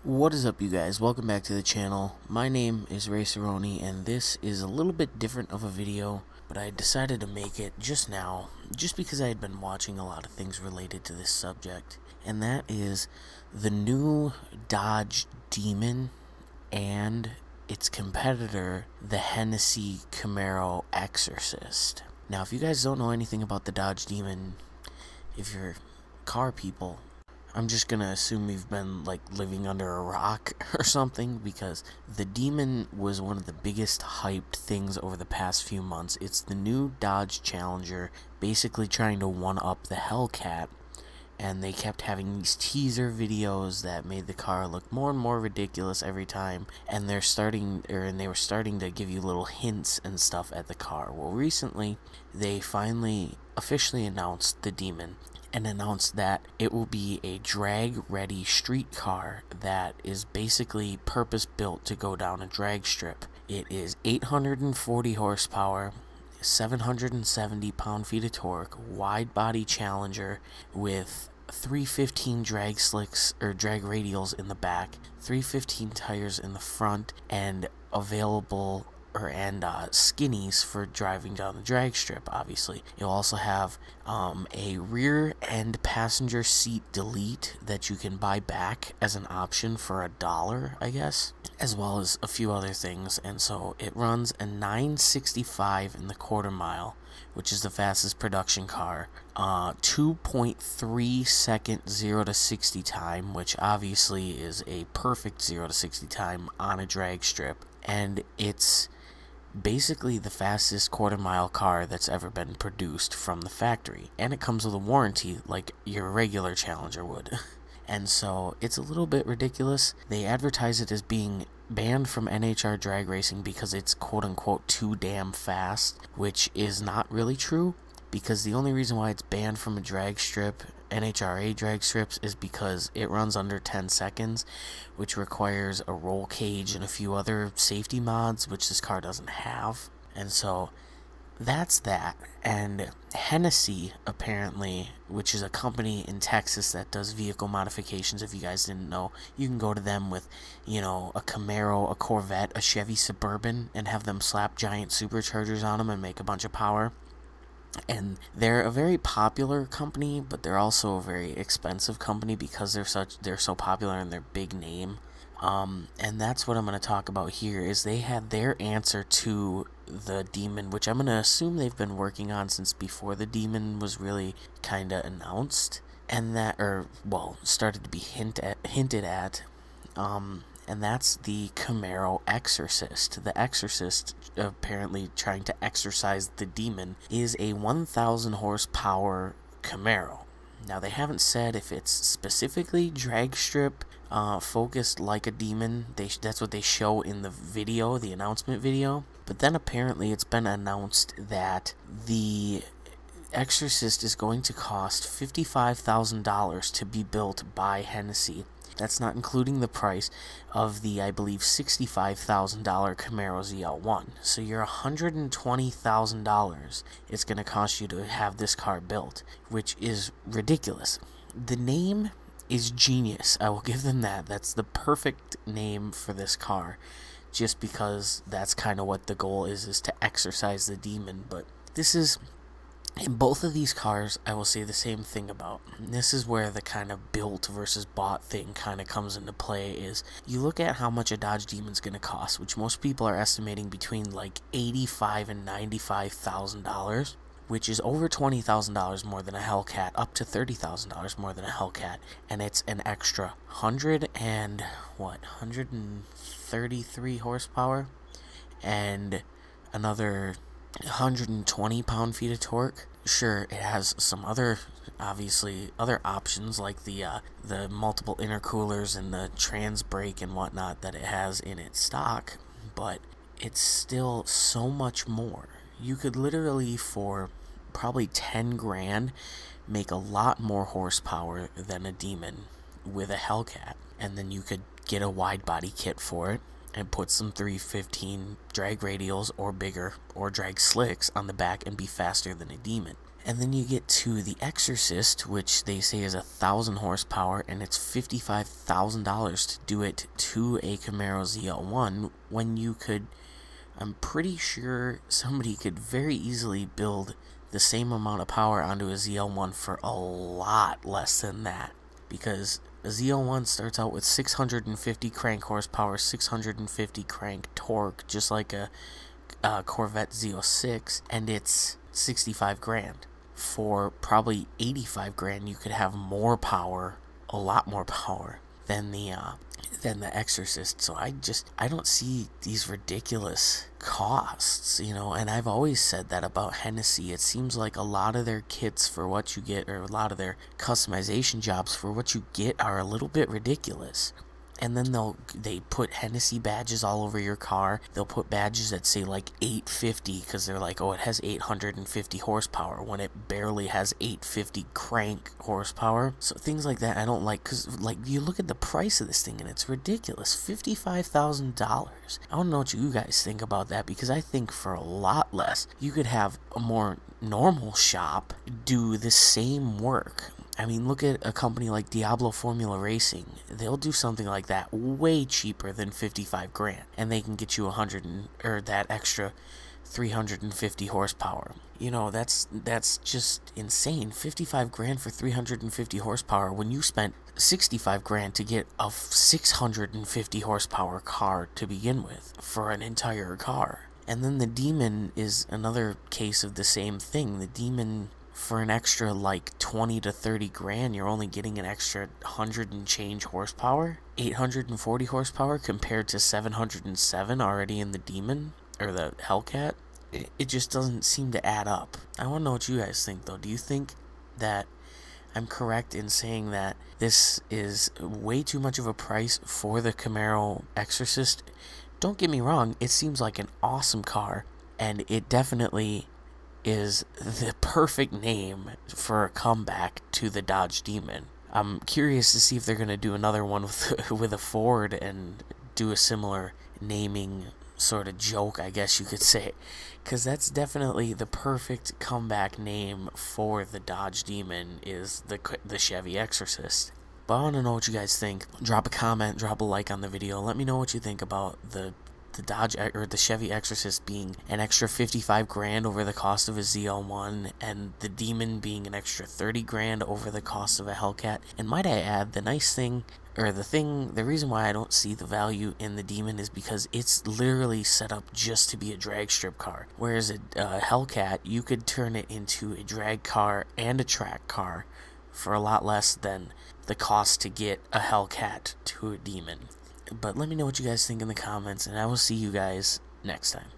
What is up, you guys? Welcome back to the channel. My name is RaceARoni, and this is a little bit different of a video, but I decided to make it just now, just because I had been watching a lot of things related to this subject, and that is the new Dodge Demon and its competitor, the Hennessey Camaro Exorcist. Now, if you guys don't know anything about the Dodge Demon, if you're car people, I'm just gonna assume you've been like living under a rock or something, because the Demon was one of the biggest hyped things over the past few months. It's the new Dodge Challenger, basically trying to one-up the Hellcat, and they kept having these teaser videos that made the car look more and more ridiculous every time, and they were starting to give you little hints and stuff at the car. Well, recently they finally officially announced the Demon, and announced that it will be a drag-ready street car that is basically purpose-built to go down a drag strip. It is 840 horsepower, 770 pound-feet of torque, wide-body Challenger with 315 drag slicks or drag radials in the back, 315 tires in the front, and available skinnies for driving down the drag strip. Obviously, you'll also have a rear end passenger seat delete that you can buy back as an option for $1, I guess, as well as a few other things. And so it runs a 965 in the quarter mile, which is the fastest production car, 2.3 second 0 to 60 time, which obviously is a perfect 0 to 60 time on a drag strip, and it's basically the fastest quarter mile car that's ever been produced from the factory, and it comes with a warranty like your regular Challenger would. And so it's a little bit ridiculous. They advertise it as being banned from NHR drag racing because it's quote-unquote too damn fast, which is not really true, because the only reason why it's banned from a drag strip, NHRA drag strips, is because it runs under 10 seconds, which requires a roll cage and a few other safety mods, which this car doesn't have. And so that's that. And Hennessey, apparently, which is a company in Texas that does vehicle modifications, if you guys didn't know, you can go to them with, you know, a Camaro, a Corvette, a Chevy Suburban, and have them slap giant superchargers on them and make a bunch of power. And they're a very popular company, but they're also a very expensive company because they're so popular and they're big name. And that's what I'm going to talk about here, is they had their answer to the Demon, which I'm going to assume they've been working on since before the Demon was really kind of announced, and that, or, well, started to be hinted at. And that's the Camaro Exorcist. The Exorcist, apparently trying to exorcise the Demon, is a 1,000 horsepower Camaro. Now, they haven't said if it's specifically drag strip focused like a Demon. That's what they show in the video, the announcement video. But then apparently it's been announced that the Exorcist is going to cost $55,000 to be built by Hennessey. That's not including the price of the, I believe, $65,000 Camaro ZL1. So you're $120,000 it's going to cost you to have this car built, which is ridiculous. The name is genius. I will give them that. That's the perfect name for this car, just because that's kind of what the goal is to exorcise the Demon. But this is... in both of these cars, I will say the same thing about. This is where the kind of built versus bought thing kind of comes into play, is you look at how much a Dodge Demon's going to cost, which most people are estimating between like $85,000 and $95,000, which is over $20,000 more than a Hellcat, up to $30,000 more than a Hellcat, and it's an extra 133 horsepower, and another 120 pound-feet of torque. Sure, it has some other options like the multiple intercoolers and the trans brake and whatnot that it has in its stock, but it's still so much more. You could literally, for probably 10 grand, make a lot more horsepower than a Demon with a Hellcat, and then you could get a wide body kit for it and put some 315 drag radials or bigger or drag slicks on the back and be faster than a Demon. And then you get to the Exorcist, which they say is 1,000 horsepower, and it's $55,000 to do it to a Camaro ZL1, when you could, I'm pretty sure somebody could very easily build the same amount of power onto a ZL1 for a lot less than that. Because a ZL1 starts out with 650 crank horsepower, 650 crank torque, just like a Corvette Z06, and it's 65 grand. For probably 85 grand, you could have more power, a lot more power than the Exorcist. So I don't see these ridiculous costs, you know. And I've always said that about Hennessey. It seems like a lot of their kits for what you get, or a lot of their customization jobs for what you get, are a little bit ridiculous. And then they put Hennessey badges all over your car. They'll put badges that say like 850 because they're like, oh, it has 850 horsepower when it barely has 850 crank horsepower. So things like that I don't like, because like you look at the price of this thing and it's ridiculous, $55,000. I don't know what you guys think about that, because I think for a lot less you could have a more normal shop do the same work. I mean, look at a company like Diablo Formula Racing. They'll do something like that way cheaper than 55 grand, and they can get you that extra 350 horsepower. You know, that's just insane. 55 grand for 350 horsepower when you spent 65 grand to get a 650 horsepower car to begin with for an entire car. And then the Demon is another case of the same thing. The Demon, for an extra like 20 to 30 grand, you're only getting an extra 100 and change horsepower, 840 horsepower compared to 707 already in the Demon, or the Hellcat. It just doesn't seem to add up. I want to know what you guys think, though. Do you think that I'm correct in saying that this is way too much of a price for the Camaro Exorcist? Don't get me wrong, it seems like an awesome car, and it definitely is the perfect name for a comeback to the Dodge Demon. I'm curious to see if they're going to do another one with a Ford and do a similar naming sort of joke, I guess you could say, because that's definitely the perfect comeback name for the Dodge Demon, is the Chevy Exorcist. But I want to know what you guys think. Drop a comment, drop a like on the video. Let me know what you think about the Dodge or the Chevy Exorcist being an extra 55 grand over the cost of a ZL1, and the Demon being an extra 30 grand over the cost of a Hellcat. And might I add, the reason why I don't see the value in the Demon is because it's literally set up just to be a drag strip car, whereas a Hellcat, you could turn it into a drag car and a track car for a lot less than the cost to get a Hellcat to a Demon. But let me know what you guys think in the comments, and I will see you guys next time.